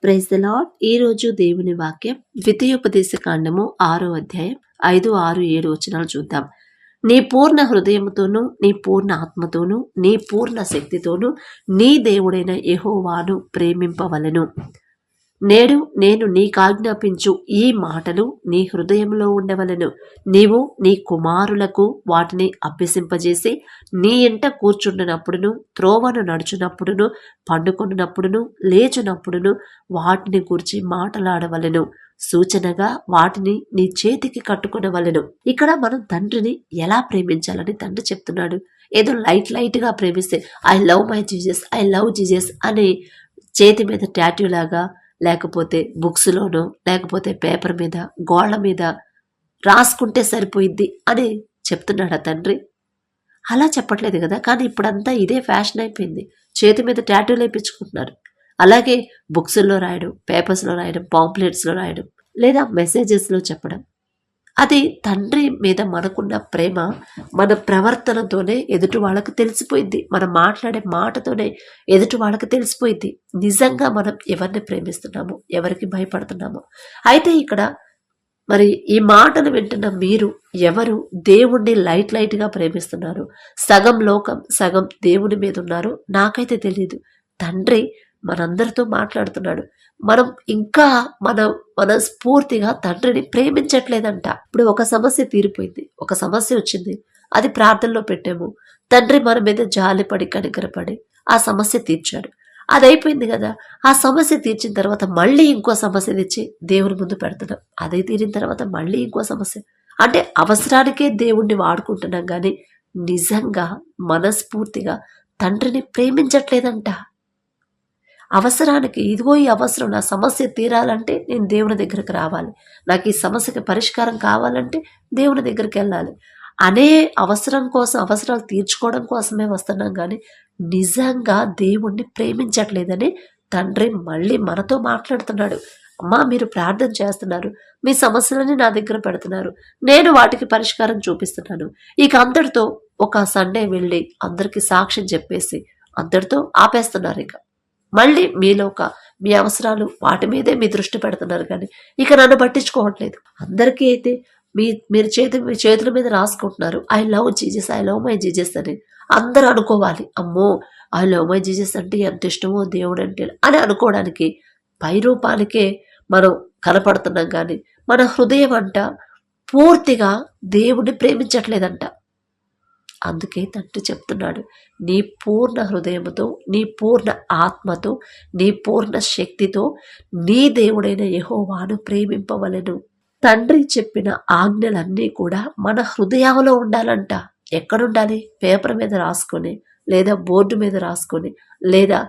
Praise the lord. ఈ రోజు దేవుని వాక్యం ద్వితీయోపదేశ కాండము 6వ అధ్యాయం 5, 6, 7 వచనాలు చూద్దాం. నీ పూర్ణ హృదయముతోనూ నీ పూర్ణ ఆత్మతోనూ నీ పూర్ణ శక్తితోనూ నీ దేవుడైన యెహోవాను ప్రేమింపవలెను. నేడు నేను నీకాజ్ఞాపించు ఈ మాటలు నీ హృదయంలో ఉండవలెను. నీవు నీ కుమారులకు వాటిని అభ్యసింపజేసి నీ ఇంట కూర్చుండినప్పుడును, త్రోవను నడుచునప్పుడును, పండుకొనున్నప్పుడును, లేచునప్పుడును వాటిని గురించి మాట్లాడవలెను. సూచనగా వాటిని నీ చేతికి కట్టుకునవలెను. ఇక్కడ మనం తండ్రిని ఎలా ప్రేమించాలని తండ్రి చెప్తున్నాడు. ఏదో లైట్ గా ప్రేమిస్తే I love my Jesus, I love Jesus అని చేతి మీద టాటూ లాగా, లేకపోతే బుక్స్లోనో, లేకపోతే పేపర్ మీద, గోళ్ల మీద రాసుకుంటే సరిపోయిద్ది అని చెప్తున్నాడా తండ్రి? అలా చెప్పట్లేదు కదా. కానీ ఇప్పుడంతా ఇదే ఫ్యాషన్ అయిపోయింది. చేతి మీద టాటూలు వేయించుకుంటున్నారు. అలాగే బుక్స్లో రాయడం, పేపర్స్లో రాయడం, పాంప్లెట్స్లో రాయడం, లేదా మెసేజెస్లో చెప్పడం. అది తండ్రి మీద మనకున్న ప్రేమ మన ప్రవర్తనతోనే ఎదుటి వాళ్ళకి తెలిసిపోయింది. మనం మాట్లాడే మాటతోనే ఎదుటి వాళ్ళకి తెలిసిపోయింది నిజంగా మనం ఎవరిని ప్రేమిస్తున్నామో, ఎవరికి భయపడుతున్నామో. అయితే ఇక్కడ మరి ఈ మాటలు వింటున్న మీరు ఎవరు దేవుణ్ణి లైట్గా ప్రేమిస్తున్నారు? సగం లోకం, సగం దేవుని మీద ఉన్నారు. నాకైతే తెలియదు. తండ్రి మనందరితో మాట్లాడుతున్నాడు. మనం ఇంకా మనస్ఫూర్తిగా తండ్రిని ప్రేమించట్లేదంట. ఇప్పుడు ఒక సమస్య తీరిపోయింది, ఒక సమస్య వచ్చింది, అది ప్రార్థనలో పెట్టాము. తండ్రి మన మీద జాలిపడి కనికరపడి ఆ సమస్య తీర్చాడు. అది అయిపోయింది కదా. ఆ సమస్య తీర్చిన తర్వాత మళ్ళీ ఇంకో సమస్య తెచ్చి దేవుని ముందు పెడుతున్నాం. అదే తీరిన తర్వాత మళ్ళీ ఇంకో సమస్య. అంటే అవసరానికే దేవుణ్ణి వాడుకుంటున్నాం, కానీ నిజంగా మనస్ఫూర్తిగా తండ్రిని ప్రేమించట్లేదంట. అవసరానికి ఇదిగో ఈ అవసరం, నా సమస్య తీరాలంటే నేను దేవుని దగ్గరికి రావాలి, నాకు ఈ సమస్యకి పరిష్కారం కావాలంటే దేవుని దగ్గరికి వెళ్ళాలి అనే అవసరం కోసం, అవసరాలు తీర్చుకోవడం కోసమే వస్తున్నాం, కానీ నిజంగా దేవుణ్ణి ప్రేమించట్లేదని తండ్రి మళ్ళీ మనతో మాట్లాడుతున్నాడు. అమ్మా, మీరు ప్రార్థన చేస్తున్నారు, మీ సమస్యలని నా దగ్గర పెడుతున్నారు, నేను వాటికి పరిష్కారం చూపిస్తున్నాను. ఇక అందరితో ఒక సండే వెళ్ళి అందరికీ సాక్ష్యం చెప్పేసి అందరితో ఆపేస్తున్నారు. ఇక మళ్ళీ మీలో మీ అవసరాలు వాటి మీదే మీ దృష్టి పెడుతున్నారు, కానీ ఇక నన్ను పట్టించుకోవట్లేదు. అందరికీ అయితే మీరు చేతుల మీద రాసుకుంటున్నారు I love Jesus, I love my Jesus అని. అందరూ అనుకోవాలి, అమ్మో ఐ లవ్ మై జీజస్ అంటే ఎంత ఇష్టమో దేవుడు అంటే అని అనుకోవడానికి పై రూపానికే మనం కనపడుతున్నాం, కానీ మన హృదయం అంట పూర్తిగా దేవుడిని ప్రేమించట్లేదంట. అందుకే తండ్రి చెప్తున్నాడు, నీ పూర్ణ హృదయముతో, నీ పూర్ణ ఆత్మతో, నీ పూర్ణ శక్తితో నీ దేవుడైన యెహోవాను ప్రేమింపవలెను. తండ్రి చెప్పిన ఆజ్ఞలన్నీ కూడా మన హృదయంలో ఉండాలంట. ఎక్కడుండాలి? పేపర్ మీద రాసుకొని, లేదా బోర్డు మీద రాసుకొని, లేదా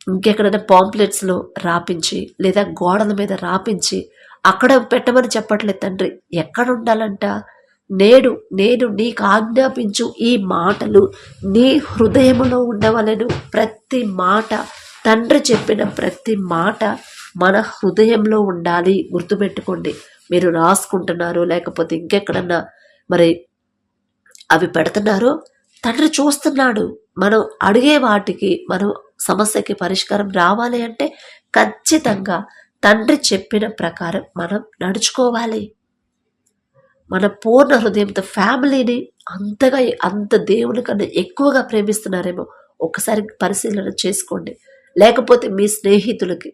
ఇంకెక్కడైనా పాంప్లెట్స్లో రాపించి, లేదా గోడల మీద రాపించి అక్కడ పెట్టమని చెప్పట్లేదు తండ్రి. ఎక్కడ ఉండాలంట? నేడు నేను నీకు ఆజ్ఞాపించు ఈ మాటలు నీ హృదయములో ఉండవలెను. ప్రతి మాట, తండ్రి చెప్పిన ప్రతి మాట మన హృదయంలో ఉండాలి. గుర్తుపెట్టుకోండి. మీరు రాసుకుంటున్నారు, లేకపోతే ఇంకెక్కడన్నా మరి అవి పెడుతున్నారో తండ్రి చూస్తున్నాడు. మనం అడిగే వాటికి, మనం సమస్యకి పరిష్కారం రావాలి అంటే ఖచ్చితంగా తండ్రి చెప్పిన ప్రకారం మనం నడుచుకోవాలి. మన పూర్ణ హృదయంతో ఫ్యామిలీని అంత దేవుని కన్నా ఎక్కువగా ప్రేమిస్తున్నారేమో ఒకసారి పరిశీలన చేసుకోండి. లేకపోతే మీ స్నేహితులకి,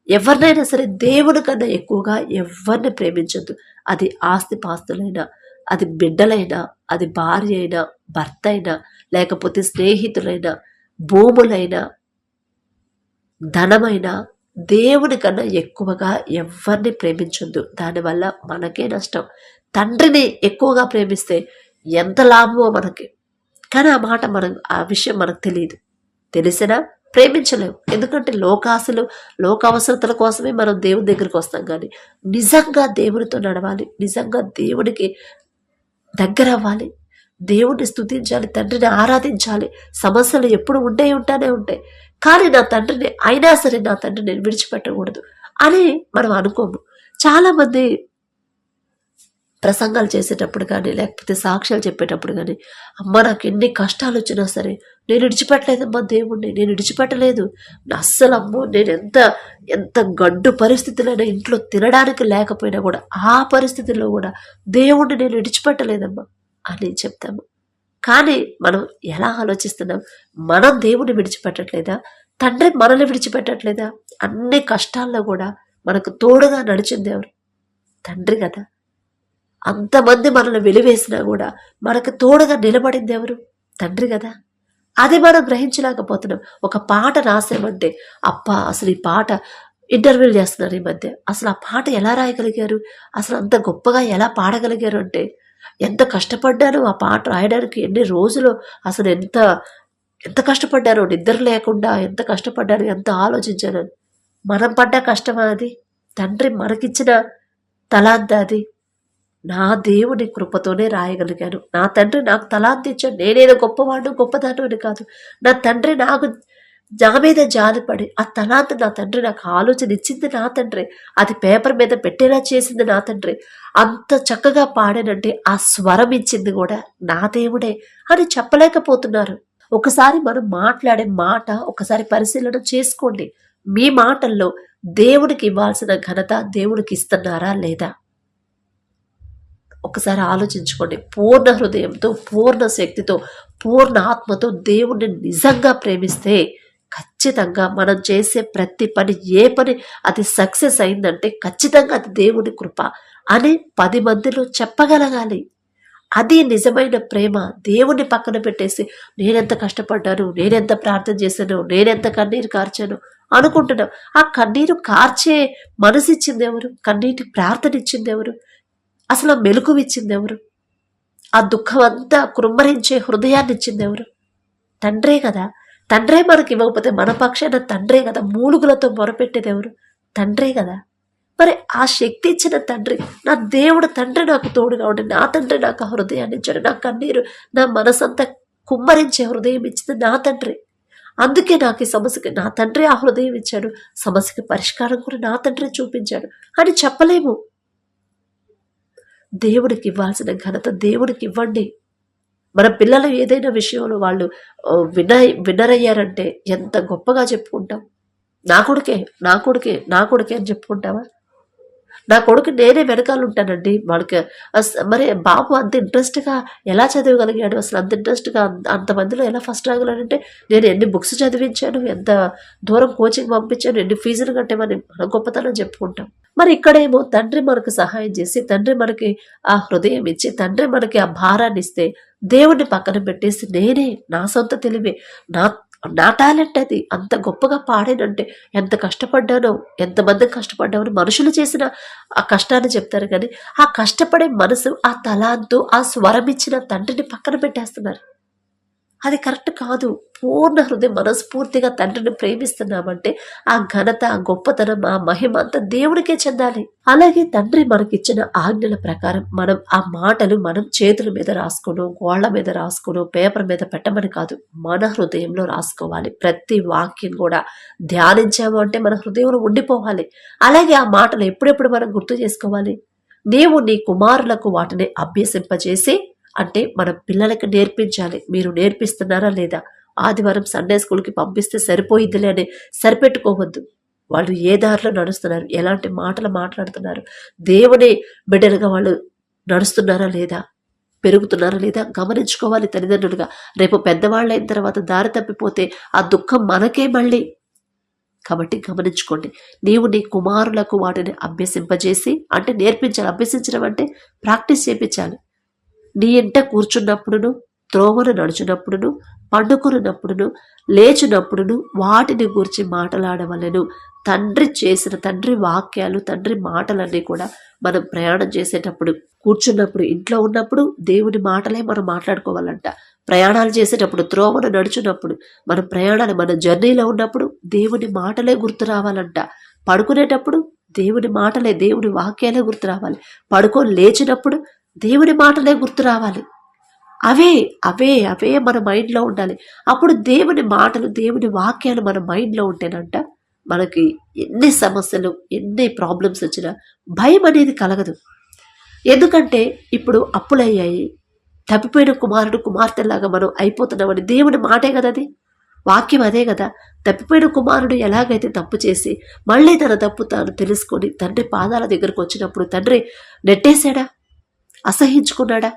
ఎవరినైనా సరే దేవుని కన్నా ఎక్కువగా ఎవరిని ప్రేమించొద్దు. అది ఆస్తిపాస్తులైనా, అది బిడ్డలైనా, అది భార్య అయినా, భర్త అయినా, లేకపోతే స్నేహితులైనా, భూములైనా, ధనమైనా, దేవుని కన్నా ఎక్కువగా ఎవరిని ప్రేమించొద్దు. దానివల్ల మనకే నష్టం. తండ్రిని ఎక్కువగా ప్రేమిస్తే ఎంత లాభమో మనకి, కానీ ఆ విషయం మనకు తెలియదు. తెలిసినా ప్రేమించలేము. ఎందుకంటే లోకాశలు, లోక అవసరతల కోసమే మనం దేవుని దగ్గరికి వస్తాం, కానీ నిజంగా దేవునితో నడవాలి, నిజంగా దేవునికి దగ్గర అవ్వాలి, దేవుణ్ణి స్తుతించాలి, తండ్రిని ఆరాధించాలి. సమస్యలు ఎప్పుడు ఉంటానే ఉంటాయి, కానీ నా తండ్రిని అయినా సరే నా తండ్రిని నేను విడిచిపెట్టకూడదు అని మనం అనుకోము. చాలామంది ప్రసంగాలు చేసేటప్పుడు కానీ లేకపోతే సాక్ష్యాలు చెప్పేటప్పుడు కానీ, అమ్మ నాకు ఎన్ని కష్టాలు వచ్చినా సరే నేను విడిచిపెట్టలేదమ్మా దేవుణ్ణి, నేను విడిచిపెట్టలేదు. అస్సలు అమ్మో నేను ఎంత ఎంత గడ్డు పరిస్థితులైనా ఇంట్లో తినడానికి లేకపోయినా కూడా ఆ పరిస్థితుల్లో కూడా దేవుణ్ణి నేను విడిచిపెట్టలేదమ్మా అని చెప్తాము. కానీ మనం ఎలా ఆలోచిస్తున్నాం? మనం దేవుణ్ణి విడిచిపెట్టట్లేదా? తండ్రి మనల్ని విడిచిపెట్టట్లేదా? అన్ని కష్టాల్లో కూడా మనకు తోడుగా నడిచింది ఎవరు? తండ్రి కదా. అంతమంది మనల్ని వెలివేసినా కూడా మనకు తోడుగా నిలబడింది ఎవరు? తండ్రి కదా. అది మనం గ్రహించలేకపోతున్నాం. ఒక పాట రాసామంటే అబ్బా అసలు ఈ పాట ఇంటర్వ్యూలు చేస్తున్నారు ఈ మధ్య, అసలు ఆ పాట ఎలా రాయగలిగారు, అసలు అంత గొప్పగా ఎలా పాడగలిగారు అంటే ఎంత కష్టపడ్డాను ఆ పాట రాయడానికి, ఎన్ని రోజులు అసలు ఎంత ఎంత కష్టపడ్డానో, నిద్ర లేకుండా ఎంత కష్టపడ్డాను, ఎంత ఆలోచించాను. మనం పడ్డ కష్టమా అది? తండ్రి మనకిచ్చిన తలాంత అది. నా దేవుని కృపతోనే రాయగలిగాను. నా తండ్రి నాకు తలాంత ఇచ్చాడు. నేనేదో గొప్పవాడు గొప్పదాను అని కాదు. నా తండ్రి నాకు నా మీద జాలిపడి ఆ తలాంత నా తండ్రి నాకు ఆలోచన ఇచ్చింది నా తండ్రి. అది పేపర్ మీద పెట్టేలా చేసింది నా తండ్రి. అంత చక్కగా పాడానంటే ఆ స్వరం ఇచ్చింది కూడా నా దేవుడే అని చెప్పలేకపోతున్నారు. ఒకసారి మనం మాట్లాడే మాట ఒకసారి పరిశీలన చేసుకోండి. మీ మాటల్లో దేవుడికి ఇవ్వాల్సిన ఘనత దేవుడికి ఇస్తున్నారా లేదా? ఒకసారి ఆలోచించుకోండి. పూర్ణ హృదయంతో, పూర్ణ శక్తితో, పూర్ణ ఆత్మతో దేవుణ్ణి నిజంగా ప్రేమిస్తే ఖచ్చితంగా మనం చేసే ప్రతి పని, ఏ పని అది సక్సెస్ అయిందంటే ఖచ్చితంగా అది దేవుని కృప అని 10 మందిలో చెప్పగలగాలి. అది నిజమైన ప్రేమ. దేవుణ్ణి పక్కన పెట్టేసి నేనెంత కష్టపడ్డాను, నేనెంత ప్రార్థన చేశాను, నేనెంత కన్నీరు కార్చాను అనుకుంటున్నాం. ఆ కన్నీరు కార్చే మనసిచ్చింది ఎవరు? కన్నీటి ప్రార్థన ఇచ్చింది ఎవరు? అసలు మెలకువ ఇచ్చింది ఎవరు? ఆ దుఃఖం అంతా కృమ్మరించే హృదయాన్ని ఇచ్చింది ఎవరు? తండ్రే కదా. తండ్రే మనకి ఇవ్వకపోతే మన పక్షాన తండ్రే కదా. మూలుగులతో మొరపెట్టేది ఎవరు? తండ్రే కదా. మరి ఆ శక్తి ఇచ్చిన తండ్రి, నా దేవుడు తండ్రి నాకు తోడుగా ఉండి, నా తండ్రి నాకు ఆ హృదయాన్ని ఇచ్చాడు. నా కన్నీరు, నా మనసంతా కుమ్మరించే హృదయం ఇచ్చింది నా తండ్రి. అందుకే నాకు ఈ సమస్యకి నా తండ్రి ఆ హృదయం ఇచ్చాడు, సమస్యకి పరిష్కారం కూడా నా తండ్రి చూపించాడు అని చెప్పలేము. దేవుడికి ఇవ్వాల్సిన ఘనత దేవుడికి ఇవ్వండి. మన పిల్లలు ఏదైనా విషయంలో వాళ్ళు విన్నరయ్యారంటే ఎంత గొప్పగా చెప్పుకుంటాం. నా కొడుకే నా కొడుకే నా కొడుకే అని చెప్పుకుంటావా? నా కొడుకు నేనే వెనకాల ఉంటానండి. వాళ్ళకి మరి బాబు అంత ఇంట్రెస్ట్గా ఎలా చదవగలిగాడు, అసలు అంత ఇంట్రెస్ట్గా అంతమందిలో ఎలా ఫస్ట్ రాగలనంటే నేను ఎన్ని బుక్స్ చదివించాను, ఎంత దూరం కోచింగ్ పంపించాను, ఎన్ని ఫీజులు కట్టామని మన గొప్పతనం చెప్పుకుంటాం. మరి ఇక్కడేమో తండ్రి మనకు సహాయం చేసి, తండ్రి మనకి ఆ హృదయం ఇచ్చి, తండ్రి మనకి ఆ భారాన్ని ఇస్తే దేవుణ్ణి పక్కన పెట్టేసి నేనే నా సొంత తెలివే, నా నా టాలెంట్ అది, అంత గొప్పగా పాడానంటే ఎంత కష్టపడ్డానో, ఎంతమంది కష్టపడ్డామని మనుషులు చేసిన ఆ కష్టాన్ని చెప్తారు. కానీ ఆ కష్టపడే మనసు, ఆ తలాంతు, ఆ స్వరం ఇచ్చిన తండ్రిని పక్కన పెట్టేస్తున్నారు. అది కరెక్ట్ కాదు. పూర్ణ హృదయం మనస్ఫూర్తిగా తండ్రిని ప్రేమిస్తున్నామంటే ఆ ఘనత, ఆ గొప్పతనం, ఆ మహిమ అంతా దేవుడికే చెందాలి. అలాగే తండ్రి మనకిచ్చిన ఆజ్ఞల ప్రకారం మనం ఆ మాటలు మనం చేతుల మీద రాసుకోను, గోళ్ల మీద రాసుకోను, పేపర్ మీద పెట్టమని కాదు, మన హృదయంలో రాసుకోవాలి. ప్రతి వాక్యం కూడా ధ్యానించాము అంటే మన హృదయంలో ఉండిపోవాలి. అలాగే ఆ మాటలు ఎప్పుడెప్పుడు మనం గుర్తు చేసుకోవాలి. నీవు నీ కుమారులకు వాటిని అభ్యసింపజేసి, అంటే మన పిల్లలకి నేర్పించాలి. మీరు నేర్పిస్తున్నారా లేదా? ఆదివారం సండే స్కూల్కి పంపిస్తే సరిపోయిద్దిలే అని సరిపెట్టుకోవద్దు. వాళ్ళు ఏ దారిలో నడుస్తున్నారు, ఎలాంటి మాటలు మాట్లాడుతున్నారు, దేవుని బిడ్డలుగా వాళ్ళు నడుస్తున్నారా లేదా, పెరుగుతున్నారా లేదా గమనించుకోవాలి తల్లిదండ్రులుగా. రేపు పెద్దవాళ్ళైన తర్వాత దారి తప్పిపోతే ఆ దుఃఖం మనకే మళ్ళీ. కాబట్టి గమనించుకోండి. నీవు నీ కుమారులకు వాటిని అభ్యసింపజేసి, అంటే నేర్పించాలి. అభ్యసించడం అంటే ప్రాక్టీస్ చేయించాలి. నీ ఇంట కూర్చున్నప్పుడును, త్రోవను నడుచున్నప్పుడును, పండుకున్నప్పుడును, లేచినప్పుడును వాటిని గురించి మాట్లాడవలెను. తండ్రి చేసిన తండ్రి వాక్యాలు, తండ్రి మాటలన్నీ కూడా మనం ప్రయాణం చేసేటప్పుడు, కూర్చున్నప్పుడు, ఇంట్లో ఉన్నప్పుడు దేవుని మాటలే మనం మాట్లాడుకోవాలంట. ప్రయాణాలు చేసేటప్పుడు, త్రోవను నడుచున్నప్పుడు, మన ప్రయాణాలు, మన జర్నీలో ఉన్నప్పుడు దేవుని మాటలే గుర్తు రావాలంట. పడుకునేటప్పుడు దేవుని మాటలే, దేవుని వాక్యాలే గుర్తు రావాలి. పడుకొని లేచినప్పుడు దేవుని మాటలే గుర్తు రావాలి. అవే అవే అవే మన మైండ్లో ఉండాలి. అప్పుడు దేవుని మాటలు, దేవుని వాక్యాలు మన మైండ్లో ఉంటేనంట మనకి ఎన్ని సమస్యలు, ఎన్ని ప్రాబ్లమ్స్ వచ్చినా భయం అనేది కలగదు. ఎందుకంటే ఇప్పుడు అప్పులయ్యాయి, తప్పిపోయిన కుమారుడు కుమార్తెలాగా మనం అయిపోతున్నామని దేవుని మాటే కదా అది, వాక్యం అదే కదా. తప్పిపోయిన కుమారుడు ఎలాగైతే తప్పు చేసి మళ్ళీ తన తప్పు తాను తెలుసుకొని తండ్రి పాదాల దగ్గరకు వచ్చినప్పుడు తండ్రి నెట్టేశాడా, అసహించుకున్నాడా,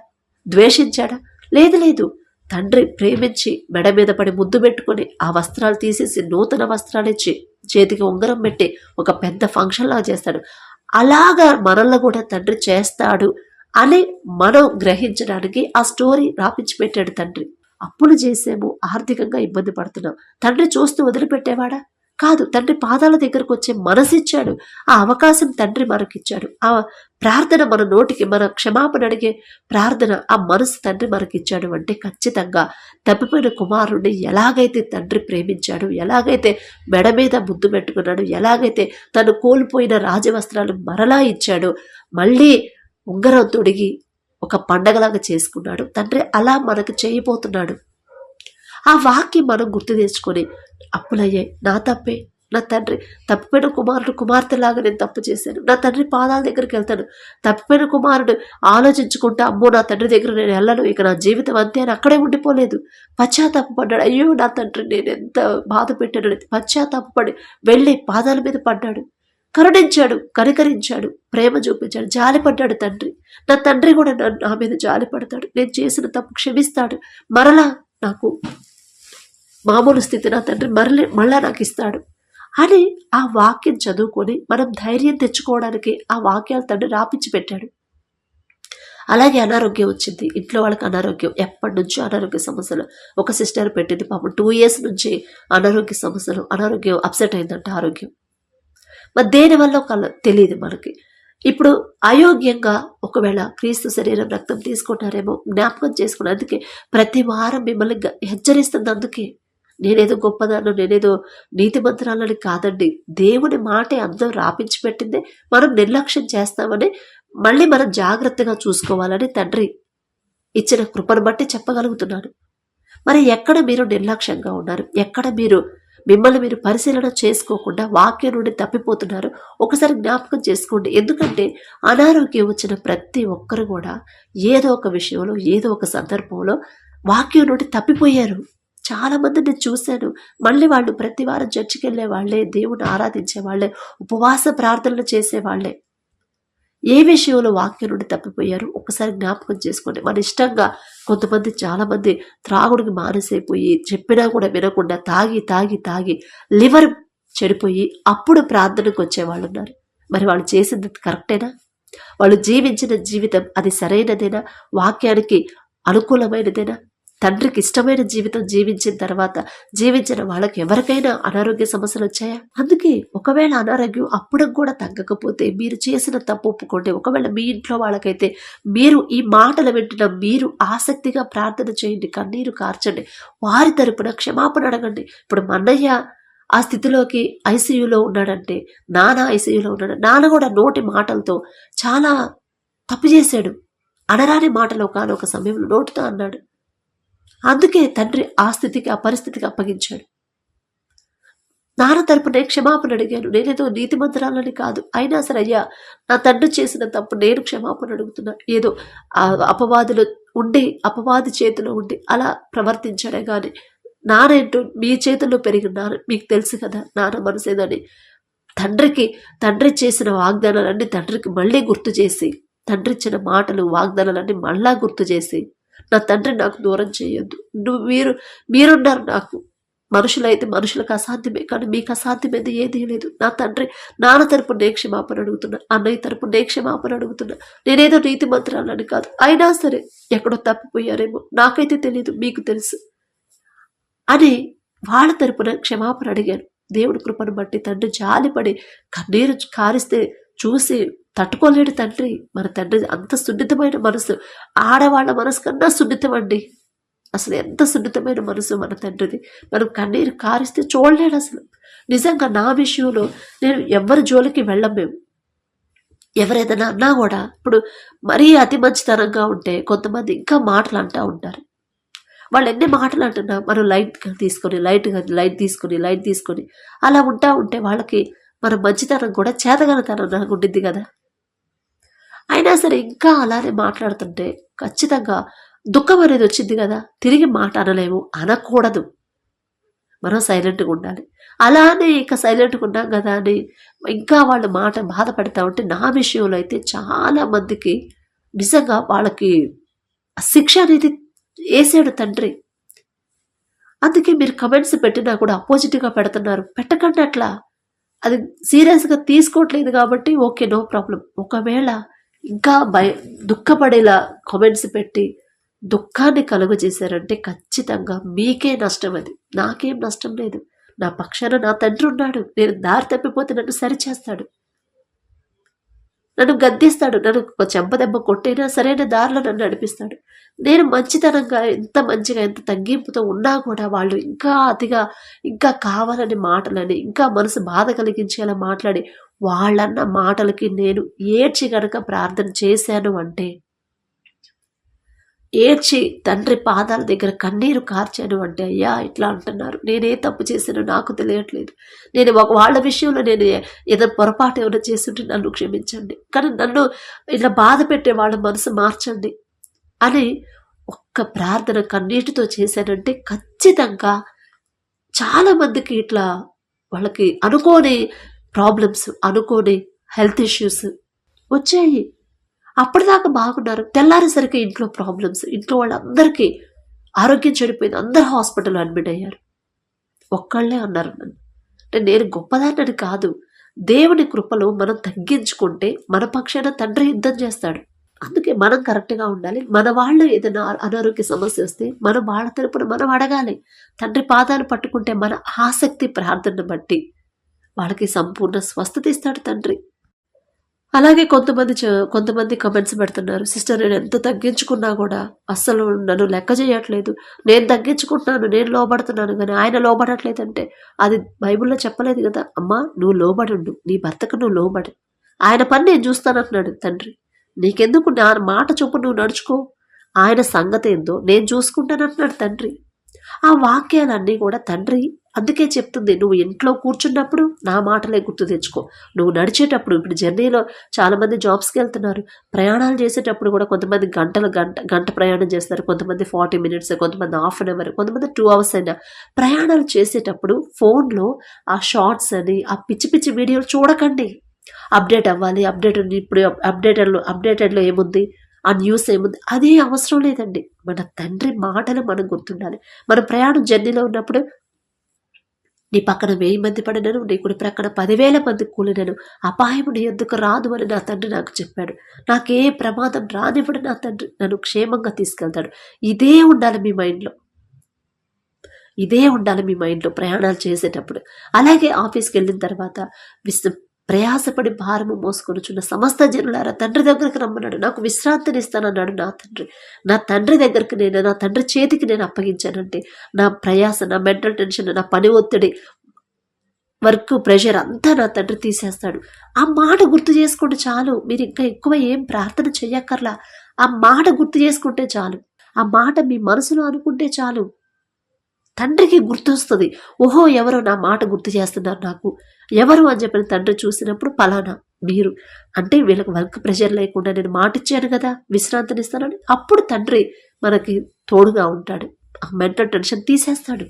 ద్వేషించాడా? లేదు లేదు. తండ్రి ప్రేమించి మెడ మీద పడి ముద్దు పెట్టుకొని ఆ వస్త్రాలు తీసేసి నూతన వస్త్రాలు ఇచ్చి చేతికి ఉంగరం పెట్టి ఒక పెద్ద ఫంక్షన్ లాగా చేస్తాడు. అలాగా మనల్ని కూడా తండ్రి చేస్తాడు అని మనం గ్రహించడానికి ఆ స్టోరీ రాపించి పెట్టాడు తండ్రి. అప్పులు చేసేమో, ఆర్థికంగా ఇబ్బంది పడుతున్నాం, తండ్రి చూస్తూ వదిలిపెట్టేవాడా? కాదు. తండ్రి పాదాల దగ్గరకు వచ్చే మనసిచ్చాడు. ఆ అవకాశం తండ్రి మనకిచ్చాడు. ఆ ప్రార్థన మన నోటికి, మన క్షమాపణ అడిగే ప్రార్థన, ఆ మనసు తండ్రి మనకిచ్చాడు అంటే ఖచ్చితంగా తప్పిపోయిన కుమారుడిని ఎలాగైతే తండ్రి ప్రేమించాడు, ఎలాగైతే మెడ మీద ముద్దు పెట్టుకున్నాడు, ఎలాగైతే తను కోల్పోయిన రాజవస్త్రాలు మరలా ఇచ్చాడు, మళ్ళీ ఉంగరం తొడిగి ఒక పండగలాగా చేసుకున్నాడు తండ్రి, అలా మనకు చేయబోతున్నాడు. ఆ వాక్యం మనం గుర్తు తెచ్చుకొని అప్పులయ్యాయి, నా తప్పే, నా తండ్రి తప్పిపోయిన కుమారుడు కుమార్తెలాగా నేను తప్పు చేశాను, నా తండ్రి పాదాల దగ్గరికి వెళ్తాను. తప్పిపోయిన కుమారుడు ఆలోచించుకుంటా, అమ్మో నా తండ్రి దగ్గర నేను వెళ్ళను, ఇక నా జీవితం అంతే అని అక్కడే ఉండిపోలేదు. పశ్చాత్తాపడ్డాడు. అయ్యో నా తండ్రి నేను ఎంత బాధ పెట్టాడు, పశ్చాత్తాపడి వెళ్ళి పాదాల మీద పడ్డాడు, కరుణించాడు, కనికరించాడు, ప్రేమ చూపించాడు, జాలిపడ్డాడు తండ్రి. నా తండ్రి కూడా నా మీద జాలి పడతాడు, నేను చేసిన తప్పు క్షమిస్తాడు, మరలా నాకు మామూలు స్థితి నా తండ్రి మళ్ళా నాకు ఇస్తాడు అని ఆ వాక్యం చదువుకొని మనం ధైర్యం తెచ్చుకోవడానికి ఆ వాక్యాలు తండ్రి రాపించి పెట్టాడు. అలాగే అనారోగ్యం వచ్చింది, ఇంట్లో వాళ్ళకి అనారోగ్యం, ఎప్పటి నుంచో అనారోగ్య సమస్యలు. ఒక సిస్టర్ పెట్టింది పాపం 2 years నుంచి అనారోగ్య సమస్యలు, అనారోగ్యం అప్సెట్ అయిందంట ఆరోగ్యం. మరి దేనివల్ల తెలియదు మనకి. ఇప్పుడు అయోగ్యంగా ఒకవేళ క్రీస్తు శరీరం రక్తం తీసుకుంటారేమో జ్ఞాపకం చేసుకుని, అందుకే ప్రతి వారం మిమ్మల్ని హెచ్చరిస్తుంది. అందుకే నేనేదో గొప్పదాన్ని, నేనేదో నీతిమంతురాలని కాదండి. దేవుని మాటే అందం రాపించి పెట్టిందే, మనం నిర్లక్ష్యం చేస్తామని మళ్ళీ మనం జాగ్రత్తగా చూసుకోవాలని తండ్రి ఇచ్చిన కృపను బట్టి చెప్పగలుగుతున్నాను. మరి ఎక్కడ మీరు నిర్లక్ష్యంగా ఉన్నారు, ఎక్కడ మీరు మిమ్మల్ని మీరు పరిశీలన చేసుకోకుండా వాక్యం నుండి తప్పిపోతున్నారు, ఒకసారి జ్ఞాపకం చేసుకోండి. ఎందుకంటే అనారోగ్యం వచ్చిన ప్రతి ఒక్కరు కూడా ఏదో ఒక విషయంలో, ఏదో ఒక సందర్భంలో వాక్యం నుండి తప్పిపోయారు. చాలా మంది నేను చూశాను. మళ్ళీ వాళ్ళు ప్రతి వారం చర్చికి వెళ్ళే వాళ్ళే, దేవుని ఆరాధించే వాళ్ళే, ఉపవాస ప్రార్థనలు చేసేవాళ్లే. ఏ విషయంలో వాక్యం నుండి తప్పిపోయారు ఒకసారి జ్ఞాపకం చేసుకోండి. మన ఇష్టంగా కొంతమంది, చాలామంది త్రాగుడికి మానసైపోయి చెప్పినా కూడా వినకుండా తాగి తాగి తాగి లివర్ చెడిపోయి అప్పుడు ప్రార్థనకు వచ్చేవాళ్ళు ఉన్నారు. మరి వాళ్ళు చేసింది కరెక్టేనా? వాళ్ళు జీవించిన జీవితం అది సరైనదేనా? వాక్యానికి అనుకూలమైనదేనా? తండ్రికి ఇష్టమైన జీవితం జీవించిన తర్వాత జీవించిన వాళ్ళకి ఎవరికైనా అనారోగ్య సమస్యలు వచ్చాయా? అందుకే ఒకవేళ అనారోగ్యం అప్పుడు కూడా తగ్గకపోతే మీరు చేసిన తప్పు ఒప్పుకోండి. ఒకవేళ మీ ఇంట్లో వాళ్ళకైతే మీరు ఈ మాటలు వింటున్న మీరు ఆసక్తిగా ప్రార్థన చేయండి, కన్నీరు కార్చండి, వారి తరపున క్షమాపణ అడగండి. ఇప్పుడు మన్నయ్య ఆ స్థితిలోకి ఐసీయూలో ఉన్నాడంటే, నాన్న ఐసీయూలో ఉన్నాడు. నాన్న కూడా నోటి మాటలతో చాలా తప్పు చేశాడు. అనరాని మాటలు ఒకనొక సమయంలో నోటితో అన్నాడు. అందుకే తండ్రి ఆ స్థితికి, ఆ పరిస్థితికి అప్పగించాడు. నాన్న తరపున క్షమాపణ అడిగాను. నేనేదో నీతిమంతురాలని కాదు, అయినా సరే అయ్యా నా తండ్రి చేసిన తప్పు నేను క్షమాపణ అడుగుతున్నా. ఏదో అపవాదులు ఉండి, అపవాది చేతిలో ఉండి అలా ప్రవర్తించాడే కానీ నానేంటో మీ చేతుల్లో పెరిగినాను. మీకు తెలుసు కదా నాన్న మనసేదని. తండ్రి చేసిన వాగ్దానాలన్నీ తండ్రికి మళ్ళీ గుర్తు చేసి, తండ్రి ఇచ్చిన మాటలు వాగ్దానాలన్నీ మళ్ళా గుర్తు చేసి, నా తండ్రి నాకు దూరం చేయొద్దు, మీరున్నారు నాకు. మనుషులైతే మనుషులకు అసాధ్యమే, కానీ మీకు అసాధ్యమైంది ఏదీ లేదు. నా తండ్రి నాన్న తరపు నే క్షమాపణ అడుగుతున్నా, అన్నయ్య తరపు నే క్షమాపణ అడుగుతున్నా. నేనేదో నీతి మంత్రాలని కాదు, అయినా సరే ఎక్కడో తప్పిపోయారేమో, నాకైతే తెలియదు, మీకు తెలుసు అని వాళ్ళ తరపున క్షమాపణ అడిగాను. దేవుడి కృపను బట్టి తండ్రి జాలిపడి కన్నీరు కారిస్తే చూసి తట్టుకోలేడు తండ్రి. మన తండ్రి అంత సున్నితమైన మనసు, ఆడవాళ్ళ మనసు కన్నా సున్నితం అండి. అసలు ఎంత సున్నితమైన మనసు మన తండ్రిది. మనం కన్నీరు కారిస్తే చూడలేడు అసలు. నిజంగా నా విషయంలో నేను ఎవరి జోలికి వెళ్ళం. మేము ఎవరేదైనా అన్నా కూడా ఇప్పుడు మరీ అతి మంచితనంగా ఉంటే కొంతమంది ఇంకా మాటలు అంటూ ఉంటారు. వాళ్ళు ఎన్ని మాటలు అంటున్నా మనం లైట్ తీసుకొని అలా ఉంటా ఉంటే వాళ్ళకి మన మంచితనం కూడా చేతగలతనం నాకు ఉండిద్ది కదా. అయినా సరే ఇంకా అలానే మాట్లాడుతుంటే ఖచ్చితంగా దుఃఖం అనేది వచ్చింది కదా, తిరిగి మాట అనలేము, అనకూడదు, మనం సైలెంట్గా ఉండాలి. అలానే ఇక సైలెంట్గా ఉన్నాం కదా అని ఇంకా వాళ్ళు మాట బాధపడతా ఉంటే నా విషయంలో అయితే చాలా మందికి నిజంగా వాళ్ళకి శిక్ష అనేది వేసాడు తండ్రి. అందుకే మీరు కమెంట్స్ పెట్టినా కూడా అపోజిట్గా పెడుతున్నారు, పెట్టకండి అట్లా. అది సీరియస్గా తీసుకోవట్లేదు కాబట్టి ఓకే, నో ప్రాబ్లం. ఒకవేళ ఇంకా దుఃఖపడేలా కామెంట్స్ పెట్టి దుఃఖాన్ని కలుగజేశారంటే ఖచ్చితంగా మీకే నష్టం. అది నాకేం నష్టం లేదు. నా పక్షాన నా తండ్రి ఉన్నాడు. నేను దారి తప్పిపోతే నన్ను సరిచేస్తాడు, నన్ను గద్దిస్తాడు, నన్ను చెంపదెబ్బ కొట్టైనా సరైన దారిలో నన్ను నడిపిస్తాడు. నేను మంచితనంగా ఎంత మంచిగా ఎంత తగ్గింపుతో ఉన్నా కూడా వాళ్ళు ఇంకా అతిగా ఇంకా కావాలని మాటలని ఇంకా మనసు బాధ కలిగించేలా మాట్లాడి వాళ్ళన్న మాటలకి నేను ఏడ్చి గనక ప్రార్థన చేశాను అంటే, ఏడ్చి తండ్రి పాదాల దగ్గర కన్నీరు కార్చాను అంటే, అయ్యా ఇట్లా అంటున్నారు, నేనే తప్పు చేశానో నాకు తెలియట్లేదు, నేను వాళ్ళ విషయంలో నేను ఏదో పొరపాటు ఏమైనా చేస్తుంటే నన్ను క్షమించండి, కానీ నన్ను ఇట్లా బాధ పెట్టే వాళ్ళ మనసు మార్చండి అని ఒక్క ప్రార్థన కన్నీటితో చేశానంటే ఖచ్చితంగా చాలామందికి ఇట్లా వాళ్ళకి అనుకోని ప్రాబ్లమ్స్, అనుకోని హెల్త్ ఇష్యూస్ వచ్చాయి. అప్పటిదాకా బాగున్నారు, తెల్లారేసరికి ఇంట్లో ప్రాబ్లమ్స్, ఇంట్లో వాళ్ళందరికీ ఆరోగ్యం చెడిపోయింది, అందరు హాస్పిటల్లో అడ్మిట్ అయ్యారు. ఒక్కళ్ళే అన్నారు నన్ను. అంటే నేను గొప్పదాన్నని కాదు, దేవుని కృపలో మనం తగ్గించుకుంటే మన పక్షాన తండ్రి యుద్ధం చేస్తాడు. అందుకే మనం కరెక్ట్గా ఉండాలి. మన వాళ్ళు ఏదైనా అనారోగ్య సమస్య వస్తే మనం వాళ్ళ తరపున మనం అడగాలి. తండ్రి పాదాలు పట్టుకుంటే మన ఆసక్తి ప్రార్థన బట్టి వాళ్ళకి సంపూర్ణ స్వస్థత ఇస్తాడు తండ్రి. అలాగే కొంతమంది కమెంట్స్ పెడుతున్నారు, సిస్టర్ నేను ఎంత తగ్గించుకున్నా కూడా అస్సలు నన్ను లెక్క చేయట్లేదు, నేను తగ్గించుకుంటున్నాను, నేను లోబడుతున్నాను కానీ ఆయన లోబడట్లేదంటే అది బైబిల్లో చెప్పలేదు కదా. అమ్మా నువ్వు లోబడుండు, నీ భర్తకు నువ్వు లోబడు, ఆయన పని నేను చూస్తానంటున్నాడు తండ్రి. నీకెందుకు, నా మాట చొప్పు నువ్వు నడుచుకో, ఆయన సంగతి ఏందో నేను చూసుకుంటానంటున్నాడు తండ్రి. ఆ వాక్యాలన్నీ కూడా తండ్రి అందుకే చెప్తుంది, నువ్వు ఇంట్లో కూర్చున్నప్పుడు నా మాటలే గుర్తు తెచ్చుకో, నువ్వు నడిచేటప్పుడు, ఇప్పుడు జర్నీలో చాలామంది జాబ్స్కి వెళ్తున్నారు, ప్రయాణాలు చేసేటప్పుడు కూడా కొంతమంది గంట ప్రయాణం చేస్తారు, కొంతమంది 40 minutes, కొంతమంది ½ an hour, కొంతమంది 2 hours అయినా ప్రయాణాలు చేసేటప్పుడు ఫోన్లో ఆ షార్ట్స్ అని ఆ పిచ్చి పిచ్చి వీడియోలు చూడకండి. అప్డేట్ అవ్వాలి, ఇప్పుడు అప్డేటెడ్లో ఏముంది, ఆ న్యూస్ ఏముంది, అదే అవసరం లేదండి. మన తండ్రి మాటలు మనం గుర్తుండాలి. మన ప్రయాణం జర్నీలో ఉన్నప్పుడు నీ పక్కన 1000 మంది పడినను, నీ కుడి ప్రక్కన 10,000 మంది కూలినను అపాయము నీ ఎందుకు రాదు అని నా తండ్రి నాకు చెప్పాడు. నాకే ప్రమాదం రానివ్వడు నా తండ్రి, నన్ను క్షేమంగా తీసుకెళ్తాడు. ఇదే ఉండాలి మీ మైండ్లో, ఇదే ఉండాలి మీ మైండ్లో ప్రయాణాలు చేసేటప్పుడు. అలాగే ఆఫీస్కి వెళ్ళిన తర్వాత ప్రయాసపడి భారము మోసుకొనుచున్న సమస్త జనులారా తండ్రి దగ్గరికి రమ్మన్నాడు, నాకు విశ్రాంతిని ఇస్తానన్నాడు నా తండ్రి. నా తండ్రి దగ్గరికి నా తండ్రి చేతికి నేను అప్పగించానంటే నా ప్రయాస, నా మెంటల్ టెన్షన్, నా పని ఒత్తిడి, వర్క్ ప్రెషర్ అంతా నా తండ్రి తీసేస్తాడు. ఆ మాట గుర్తు చేసుకోండి చాలు, మీరు ఇంకా ఎక్కువ ఏం ప్రార్థన చెయ్యక్కర్లా. ఆ మాట గుర్తు చేసుకుంటే చాలు, ఆ మాట మీ మనసులో అనుకుంటే చాలు, తండ్రికి గుర్తొస్తుంది. ఓహో ఎవరో నా మాట గుర్తు చేస్తున్నారు నాకు, ఎవరు అని చెప్పిన తండ్రి చూసినప్పుడు పలానా మీరు అంటే వీళ్ళకి వర్క్ ప్రెషర్ లేకుండా నేను మాట ఇచ్చాను కదా, విశ్రాంతినిస్తానని, అప్పుడు తండ్రి మనకి తోడుగా ఉంటాడు, ఆ మెంటల్ టెన్షన్ తీసేస్తాడు.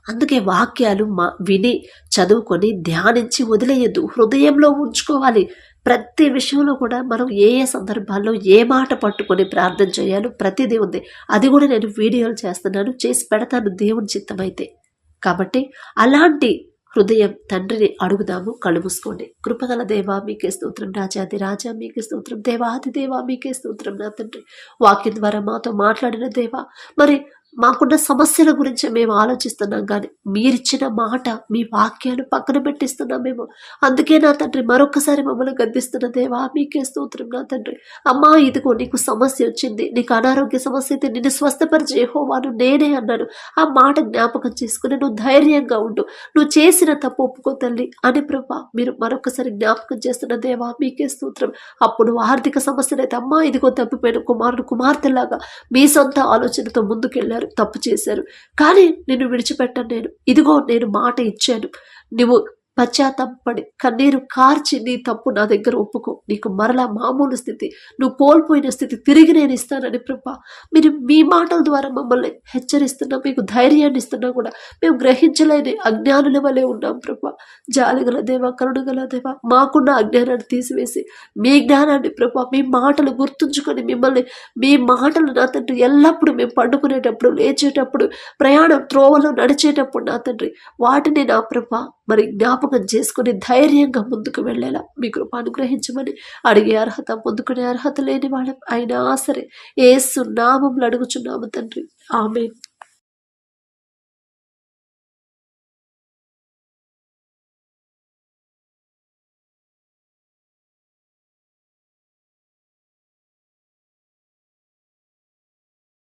అందుకే వాక్యాలు విని చదువుకొని ధ్యానించి వదిలేయద్దు, హృదయంలో ఉంచుకోవాలి. ప్రతి విషయంలో కూడా మనం ఏ సందర్భాల్లో ఏ మాట పట్టుకొని ప్రార్థన చేయాలో ప్రతిదీ ఉంది. అది కూడా నేను వీడియోలు చేస్తున్నాను, చేసి పెడతాను దేవుని చిత్తమైతే. కాబట్టి అలాంటి హృదయం తండ్రిని అడుగుదాము. కళ్ళు మూసుకోండి. కృపగల దేవా మీకే స్తోత్రం, రాజాది రాజా మీకే స్తోత్రం, దేవాది దేవా మీకే స్తోత్రం. నా తండ్రి వాక్యం ద్వారా మాతో మాట్లాడిన దేవా, మరి మాకున్న సమస్యల గురించి మేము ఆలోచిస్తున్నాం కానీ మీరిచ్చిన మాట, మీ వాక్యాలు పక్కన పెట్టిస్తున్నాం మేము. అందుకే నా తండ్రి మరొకసారి మమ్మల్ని గద్దిస్తున్న దేవా మీకే స్తోత్రం. నా తండ్రి అమ్మా ఇదిగో నీకు సమస్య వచ్చింది, నీకు అనారోగ్య సమస్య అయితే నిన్ను స్వస్థపరిచే యెహోవాను నేనే అన్నాను. ఆ మాట జ్ఞాపకం చేసుకుని నువ్వు ధైర్యంగా ఉండు, నువ్వు చేసిన తప్పు ఒప్పుకో తల్లి అని ప్రభా మీరు మరొకసారి జ్ఞాపకం చేస్తున్న దేవా మీకే స్తోత్రం. అప్పుడు ఆర్థిక సమస్యలైతే అమ్మా ఇదిగో తప్పిపోయిన కుమార్తెలాగా మీ సొంత ఆలోచనతో ముందుకెళ్ళారు, తప్పు చేశారు, కానీ నిన్ను విడిచిపెట్టాను నేను. ఇదిగో నేను మాట ఇచ్చాను, నువ్వు పశ్చాత్తాపడి కన్నీరు కార్చి నీ తప్పు నా దగ్గర ఒప్పుకో, నీకు మరలా మామూలు స్థితి, నువ్వు కోల్పోయిన స్థితి తిరిగి నేను ఇస్తానని ప్రభా మీరు మీ మాటల ద్వారా మమ్మల్ని హెచ్చరిస్తున్నా, మీకు ధైర్యాన్ని ఇస్తున్నా కూడా మేము గ్రహించలేని అజ్ఞానుల వలె ఉన్నాం ప్రభా. జాలిగల దేవ, కరుణగల దేవ, మాకున్న అజ్ఞానాన్ని తీసివేసి మీ జ్ఞానాన్ని ప్రభా, మీ మాటలు గుర్తుంచుకొని మిమ్మల్ని, మీ మాటలు నా తండ్రి ఎల్లప్పుడూ మేము పండుకునేటప్పుడు, లేచేటప్పుడు, ప్రయాణం త్రోవలో నడిచేటప్పుడు నా తండ్రి వాటిని నా ప్రభా మరి జ్ఞాపకం చేసుకుని ధైర్యంగా ముందుకు వెళ్ళేలా మీ కృప అనుగ్రహించమని అడిగే అర్హత, పొందుకునే అర్హత లేని వాళ్ళం అయినా సరే యేసు నామములో అడుగుచున్నాము తండ్రి. ఆమేన్.